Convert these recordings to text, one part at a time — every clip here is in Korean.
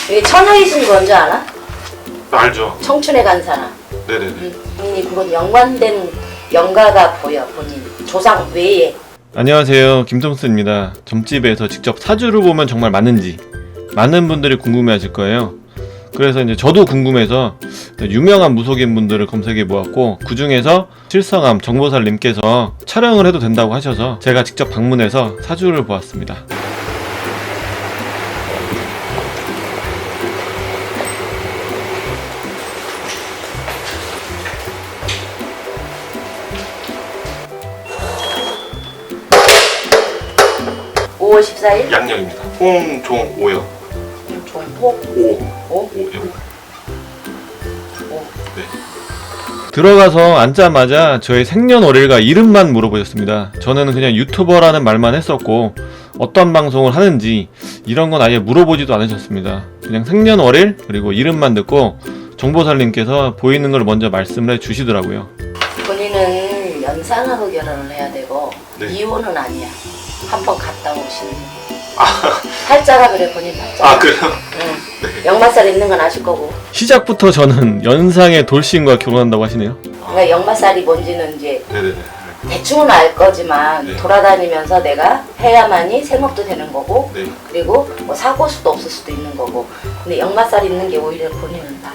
여기 처녀이신 건줄 아나? 알죠. 청춘에 간 사람. 네네네. 본인이 그건 연관된 연가가 보여. 본인 조상 외에. 안녕하세요, 김성수입니다. 점집에서 직접 사주를 보면 정말 맞는지 많은 분들이 궁금해하실 거예요. 그래서 이제 저도 궁금해서 유명한 무속인 분들을 검색해 보았고, 그 중에서 실성암 정보살님께서 촬영을 해도 된다고 하셔서 제가 직접 방문해서 사주를 보았습니다. (5월 14일) 양력입니다. 홍종오요. 종호 오. 오? 오요. 오. 네. 들어가서 앉자마자 저의 생년월일과 이름만 물어보셨습니다. 저는 그냥 유튜버라는 말만 했었고, 어떤 방송을 하는지 이런 건 아예 물어보지도 않으셨습니다. 그냥 생년월일 그리고 이름만 듣고 정보살님께서 보이는 걸 먼저 말씀을 해주시더라고요. 본인은 연상하고 결혼을 해야 되고 네. 이혼은 아니야. 한번 갔다 오시는. 팔자가 그래. 본인 팔자. 아, 그래요? 응. 역마살 있는 건 아실 거고. 시작부터 저는 연상의 돌싱과 결혼한다고 하시네요. 그러니까 역마살이 뭔지는 이제 네네네. 대충은 알 거지만 네. 돌아다니면서 내가 해야만이 생업도 되는 거고, 네. 그리고 뭐 사고 수도 없을 수도 있는 거고. 근데 역마살 있는 게 오히려 본인은 나.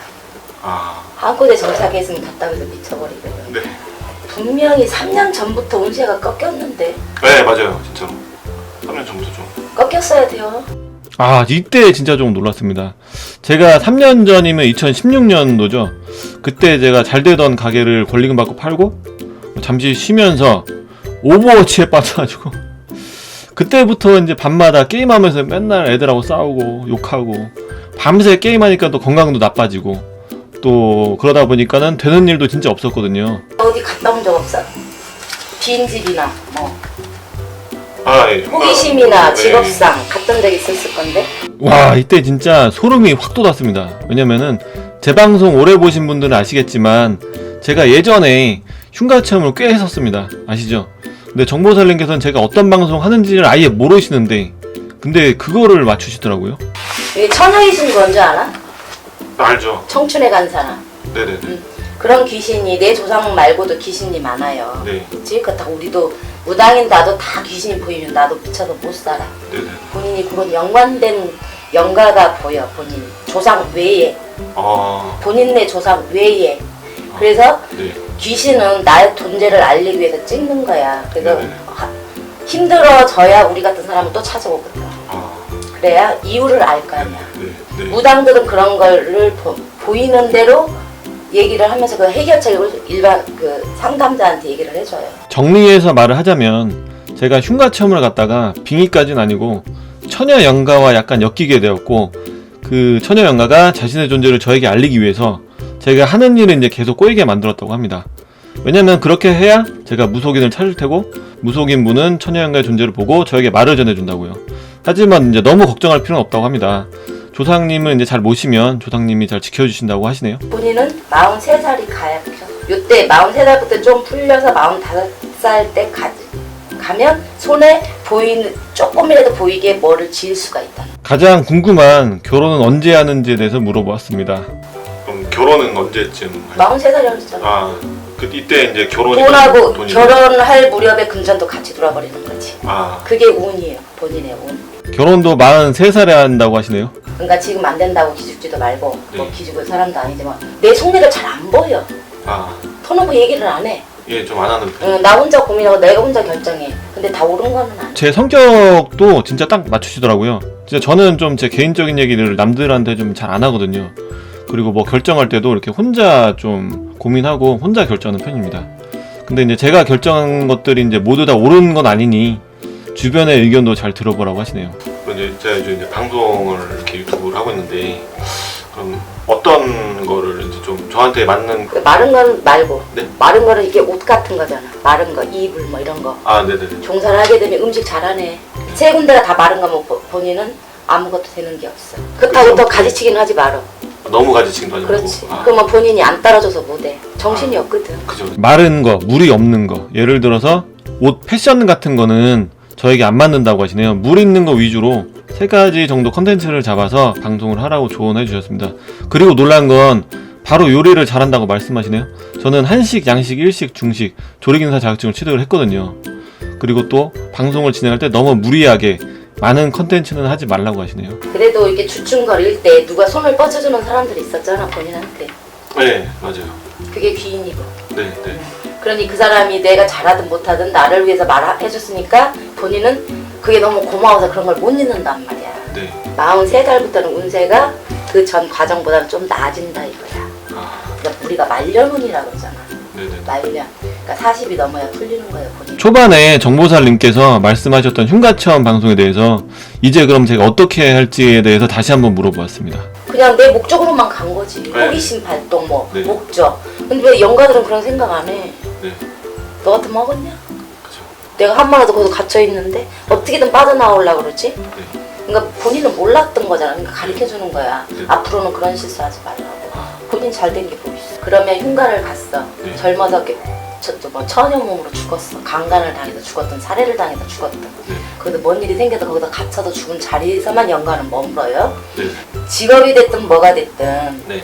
아, 한 곳에 정착해 있으면 갔다 오서 미쳐버리거든. 네. 분명히 3년 전부터 운세가 꺾였는데. 네, 맞아요. 진짜로. 3년 전부터 좀. 꺾였어야 돼요. 아, 이때 진짜 좀 놀랐습니다. 제가 3년 전이면 2016년도죠. 그때 제가 잘 되던 가게를 권리금 받고 팔고 잠시 쉬면서 오버워치에 빠져가지고 그때부터 이제 밤마다 게임하면서 맨날 애들하고 싸우고 욕하고, 밤새 게임하니까 또 건강도 나빠지고, 또 그러다 보니까는 되는 일도 진짜 없었거든요. 어디 갔다 온 적 없어? 빈집이나 뭐 아, 예. 호기심이나 네. 직업상 갔던 적 있었을 건데. 와, 이때 진짜 소름이 확 돋았습니다. 왜냐면은 제 방송 오래 보신 분들은 아시겠지만 제가 예전에 흉가 체험을 꽤 했었습니다. 아시죠? 근데 정보살님께서는 제가 어떤 방송 하는지를 아예 모르시는데, 근데 그거를 맞추시더라고요. 여기 처녀이신 건줄 아나? 알죠. 청춘에 간 사람. 네네네. 그런 귀신이 내 조상 말고도 귀신이 많아요. 네. 그치? 그렇다고 우리도 무당인 나도 다 귀신이 보이면 나도 미쳐서 못 살아. 네네. 본인이 그런 연관된 연가가 보여. 본인 조상 외에, 아, 본인네 조상 외에. 그래서 네. 귀신은 나의 존재를 알리기 위해서 찍는 거야. 그래서 네네. 힘들어져야 우리 같은 사람은 또 찾아오거든. 아, 그래야 이유를 알 거 아니야. 네. 네. 무당들은 그런 거를 보이는 대로 얘기를 하면서 그 해결책을 일반 그 상담자한테 얘기를 해줘요. 정리해서 말을 하자면, 제가 흉가 체험을 갔다가 빙의까지는 아니고 처녀 영가와 약간 엮이게 되었고, 그 처녀 영가가 자신의 존재를 저에게 알리기 위해서 제가 하는 일을 이제 계속 꼬이게 만들었다고 합니다. 왜냐면 그렇게 해야 제가 무속인을 찾을 테고, 무속인 분은 처녀 영가의 존재를 보고 저에게 말을 전해준다고요. 하지만 이제 너무 걱정할 필요는 없다고 합니다. 조상님은 이제 잘 모시면 조상님이 잘 지켜주신다고 하시네요. 본인은 43살이 가야 펴. 요때 43살부터 좀 풀려서 45살 때 가면 손에 보이는, 조금이라도 보이게 뭐를 지을 수가 있다. 가장 궁금한 결혼은 언제 하는지에 대해서 물어보았습니다. 그럼 결혼은 언제쯤? 43살이었잖아. 아, 그 이때 이제 결혼이 돈하고 돈이- 결혼할 무렵에 금전도 같이 돌아버리는 거지. 아, 그게 운이에요. 본인의 운. 결혼도 43살에 한다고 하시네요. 그러니까 지금 안 된다고 기죽지도 말고, 뭐 네. 기죽을 사람도 아니지만 내 속내가 잘 안 보여. 아, 터놓고 얘기를 안 해. 예, 좀 안 하는 편. 나 혼자 고민하고 내가 혼자 결정해. 근데 다 옳은 거는 아니야. 제 성격도 진짜 딱 맞추시더라고요. 진짜 저는 좀 제 개인적인 얘기를 남들한테 좀 잘 안 하거든요. 그리고 뭐 결정할 때도 이렇게 혼자 좀 고민하고 혼자 결정하는 편입니다. 근데 이제 제가 결정한 것들이 이제 모두 다 옳은 건 아니니 주변의 의견도 잘 들어보라고 하시네요. 그럼 이제 제가 이제 방송을 이렇게 유튜브를 하고 있는데, 그럼 어떤 거를 이제 좀 저한테 맞는 그 마른 건 말고, 네? 마른 거는 이게 옷 같은 거잖아. 마른 거, 이불 뭐 이런 거. 아, 네네네. 종사를 하게 되면 음식 잘하네. 세 군데가 다 마른 거면 본인은 아무것도 되는 게 없어. 그렇다고 그쵸. 또 가지치기는 하지 말어. 너무 가지치기도 아니고. 그렇지. 아, 그러면 본인이 안 따라줘서 못해. 정신이 없거든. 그죠. 마른 거, 물이 없는 거. 예를 들어서 옷 패션 같은 거는 저에게 안 맞는다고 하시네요. 물 있는 거 위주로 3가지 정도 컨텐츠를 잡아서 방송을 하라고 조언해 주셨습니다. 그리고 놀란 건 바로 요리를 잘한다고 말씀하시네요. 저는 한식, 양식, 일식, 중식, 조리기사 자격증을 취득을 했거든요. 그리고 또 방송을 진행할 때 너무 무리하게 많은 컨텐츠는 하지 말라고 하시네요. 그래도 이게 주춤거릴 때 누가 손을 뻗쳐주는 사람들이 있었잖아, 본인한테. 네, 맞아요. 그게 귀인이고. 네, 네. 그러니 그 사람이 내가 잘하든 못하든 나를 위해서 말해줬으니까 본인은 그게 너무 고마워서 그런 걸 못 잊는단 말이야. 네. 43살부터는 운세가 그 전 과정보다는 좀 나아진다 이거야. 그러니까 우리가 말년운이라고 그러잖아. 네네. 말년. 그러니까 40이 넘어야 풀리는 거예요, 본인. 초반에 정보살님께서 말씀하셨던 흉가체험 방송에 대해서 이제 그럼 제가 어떻게 해야 할지에 대해서 다시 한번 물어보았습니다. 그냥 내 목적으로만 간 거지. 네. 호기심 발동, 뭐 네. 목적. 근데 왜 영가들은 그런 생각 안 해? 네. 너 같으면 하겠냐? 그죠. 내가 한 번라도 거기서 갇혀 있는데 어떻게든 빠져나오려고 그러지? 네. 그러니까 본인은 몰랐던 거잖아. 그러니까 가르쳐 주는 거야. 네. 앞으로는 그런 실수하지 말라고. 본인 잘 된 게 뭐 있어? 그러면 흉가를 갔어. 네. 젊어서 뭐 처녀 몸으로 죽었어. 강간을 당해서 죽었던, 살해를 당해서 죽었던. 네. 그래도 뭔 일이 생겨서 거기다 갇혀서 죽은 자리에서만 영가는 머물어요. 네. 직업이 됐든 뭐가 됐든. 네.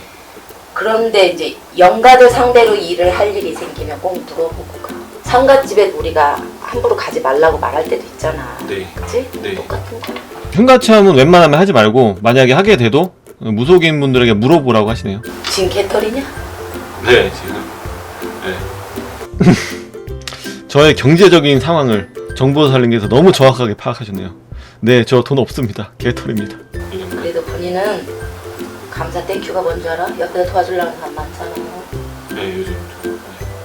그런데 이제 영가들 상대로 일을 할 일이 생기면 꼭 물어보고 가. 상갓집에 우리가 함부로 가지 말라고 말할 때도 있잖아. 네. 그치? 네. 똑같은 거야. 흉가체험은 웬만하면 하지 말고 만약에 하게 돼도 무속인 분들에게 물어보라고 하시네요. 지금 개털이냐? 네, 지금. 네. 저의 경제적인 상황을 정보살님께서 너무 정확하게 파악하셨네요. 네, 저 돈 없습니다. 개털입니다. 그래도 본인은 감사 땡큐가 뭔 줄 알아? 옆에서 도와주려는 사람 많잖아. 네, 요즘 좀,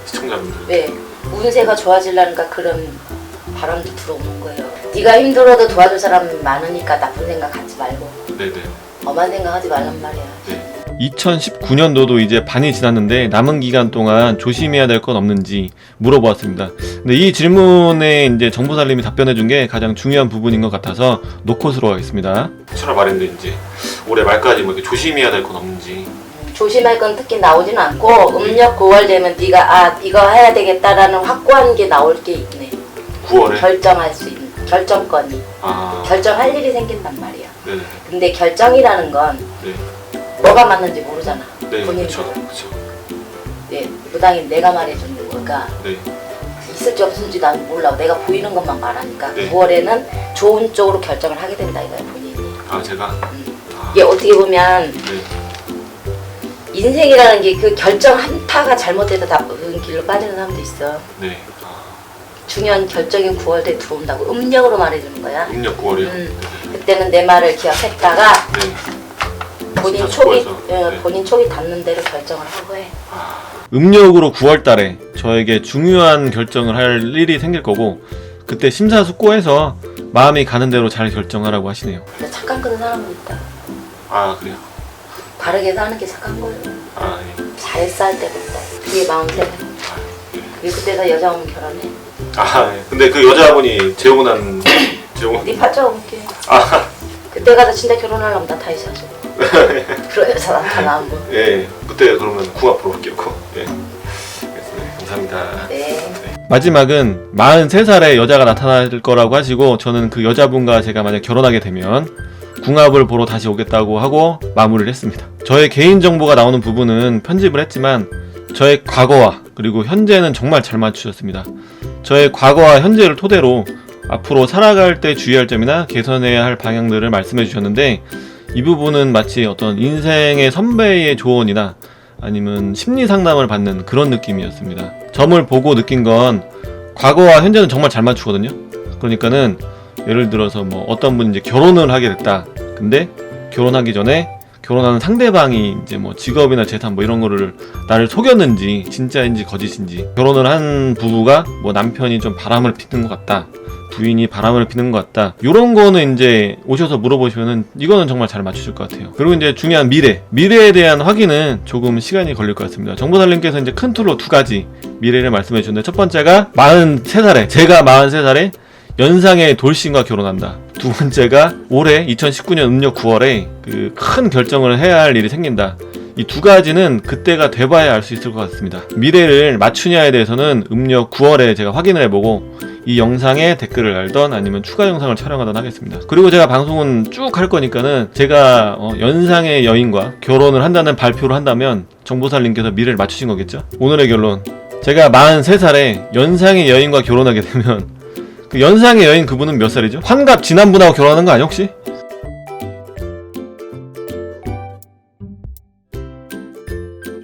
시청자분들. 왜? 운세가 좋아지려니까 그런 바람도 들어오는 거예요. 네가 힘들어도 도와줄 사람이 많으니까 나쁜 생각 갖지 말고 네네. 엄한 생각하지 말란 말이야. 네. 2019년도도 이제 반이 지났는데 남은 기간 동안 조심해야 될 건 없는지 물어보았습니다. 근데 이 질문에 이제 정보살님이 답변해 준 게 가장 중요한 부분인 것 같아서 노컷으로 하겠습니다. 7월 말인데 이제 올해 말까지 뭐 이렇게 조심해야 될 건 없는지. 조심할 건 특히 나오진 않고 음력 9월 되면 네가 이거 해야 되겠다라는 확고한 게 나올 게 있네. 9월에. 결정할 수 있는 결정권이 결정할 일이 생긴단 말이야. 네네. 근데 결정이라는 건 네. 뭐가 맞는지 모르잖아. 네. 본인은. 그렇죠. 네, 무당인 내가 말해주는 거니까 네. 있을지 없을지 난 몰라. 내가 보이는 것만 말하니까 네. 9월에는 좋은 쪽으로 결정을 하게 된다 이거야 본인이. 제가. 이게 어떻게 보면 네. 인생이라는 게 그 결정 한타가 잘못돼서 나쁜 길로 빠지는 사람도 있어. 네. 중요한 결정이 9월에 들어온다고 음력으로 말해주는 거야. 음력 9월이요. 그때는 내 말을 기억했다가 네. 본인 진짜 촉이 좋아해서. 네. 본인 촉이 닿는 대로 결정을 하고 해. 음력으로 9월달에 저에게 중요한 결정을 할 일이 생길 거고 그때 심사숙고해서 마음이 가는 대로 잘 결정하라고 하시네요. 근데 착각 끄는 사람은 있다. 그래요? 바르게 사는 게 착한 거예요. 예. 잘했어 할 때부터. 그게 마음새. 그리고 그때서 여자 오면 결혼해. 예. 근데 그 여자분이 재혼한 네 팔자 올게. 그때 가서 진짜 결혼하려면 나 다시 하죠. 그런 여자 나타나면. 예. 그때 그러면 궁합으로 바뀌었고. 예. 알겠습니다. 감사합니다. 네. 마지막은 43살의 여자가 나타날 거라고 하시고 저는 그 여자분과 제가 만약 결혼하게 되면 궁합을 보러 다시 오겠다고 하고 마무리를 했습니다. 저의 개인정보가 나오는 부분은 편집을 했지만 저의 과거와 그리고 현재는 정말 잘 맞추셨습니다. 저의 과거와 현재를 토대로 앞으로 살아갈 때 주의할 점이나 개선해야 할 방향들을 말씀해 주셨는데 이 부분은 마치 어떤 인생의 선배의 조언이나 아니면 심리 상담을 받는 그런 느낌이었습니다. 점을 보고 느낀 건 과거와 현재는 정말 잘 맞추거든요. 그러니까는 예를 들어서 뭐 어떤 분이 이제 결혼을 하게 됐다. 근데 결혼하기 전에 결혼하는 상대방이 이제 뭐 직업이나 재산 뭐 이런 거를 나를 속였는지 진짜인지 거짓인지, 결혼을 한 부부가 뭐 남편이 좀 바람을 피는 것 같다, 부인이 바람을 피는 것 같다, 요런 거는 이제 오셔서 물어보시면은 이거는 정말 잘 맞추실 것 같아요. 그리고 이제 중요한 미래에 대한 확인은 조금 시간이 걸릴 것 같습니다. 정보살님께서 이제 큰 틀로 두 가지 미래를 말씀해 주셨는데, 첫 번째가 43살에, 제가 43살에 연상의 돌싱과 결혼한다. 두 번째가 올해 2019년 음력 9월에 그 큰 결정을 해야 할 일이 생긴다. 이 두 가지는 그때가 돼봐야 알 수 있을 것 같습니다. 미래를 맞추냐에 대해서는 음력 9월에 제가 확인을 해보고 이 영상에 댓글을 달던 아니면 추가 영상을 촬영하던 하겠습니다. 그리고 제가 방송은 쭉 할 거니까는 제가 연상의 여인과 결혼을 한다는 발표를 한다면 정보살님께서 미래를 맞추신 거겠죠? 오늘의 결론, 제가 43살에 연상의 여인과 결혼하게 되면 그 연상의 여인 그분은 몇 살이죠? 환갑 지난 분하고 결혼하는 거 아니야 혹시?